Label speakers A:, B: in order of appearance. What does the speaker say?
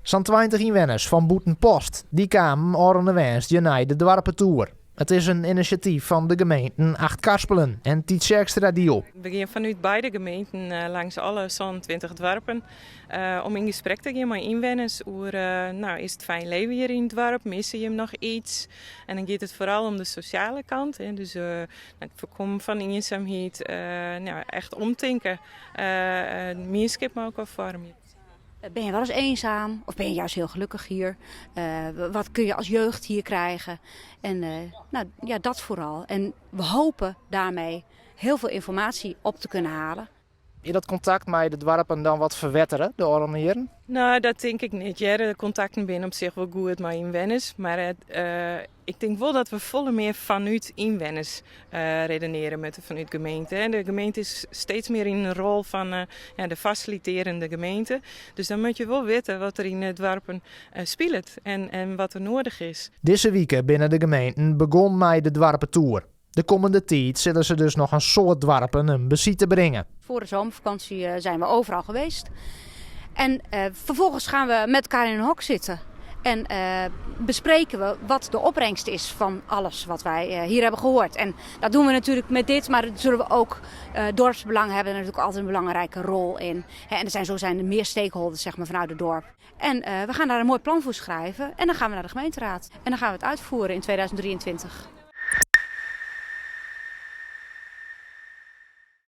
A: Zo'n 20 inwoners van Boetenpost die kwamen oranje naar de dwarpentour. Het is een initiatief van de gemeenten Acht-Karspelen en Tietjerkstra-Diel.
B: We gaan vanuit beide gemeenten langs alle zo'n 20 dorpen om in gesprek te gaan met inwoners over is het fijn leven hier in het dorp, missen je hem nog iets? En dan gaat het vooral om de sociale kant, hè? Dus het voorkomen van eenzaamheid, echt omdenken, meerschap maar ook wel vormen.
C: Ben je wel eens eenzaam of ben je juist heel gelukkig hier? Wat kun je als jeugd hier krijgen? En dat vooral. En we hopen daarmee heel veel informatie op te kunnen halen.
A: Je dat contact met de dwarpen dan wat verwetteren, de oranje?
B: Nou, dat denk ik niet. Ja, de contacten zijn op zich wel goed met inwoners. Maar ik denk wel dat we volle meer vanuit inwoners redeneren vanuit de gemeente. En de gemeente is steeds meer in een rol van de faciliterende gemeente. Dus dan moet je wel weten wat er in het dorpen speelt en wat er nodig is.
A: Deze week binnen de gemeenten begon met de dwarpentour. De komende tijd zullen ze dus nog een soort dwarpen een bezoek te brengen.
C: Voor de zomervakantie zijn we overal geweest. En vervolgens gaan we met elkaar in een hok zitten. En bespreken we wat de opbrengst is van alles wat wij hier hebben gehoord. En dat doen we natuurlijk met dit, maar daar zullen we ook dorpsbelang hebben. Daar natuurlijk altijd een belangrijke rol in. En zo zijn er meer stakeholders zeg maar, vanuit het dorp. En we gaan daar een mooi plan voor schrijven. En dan gaan we naar de gemeenteraad. En dan gaan we het uitvoeren in 2023.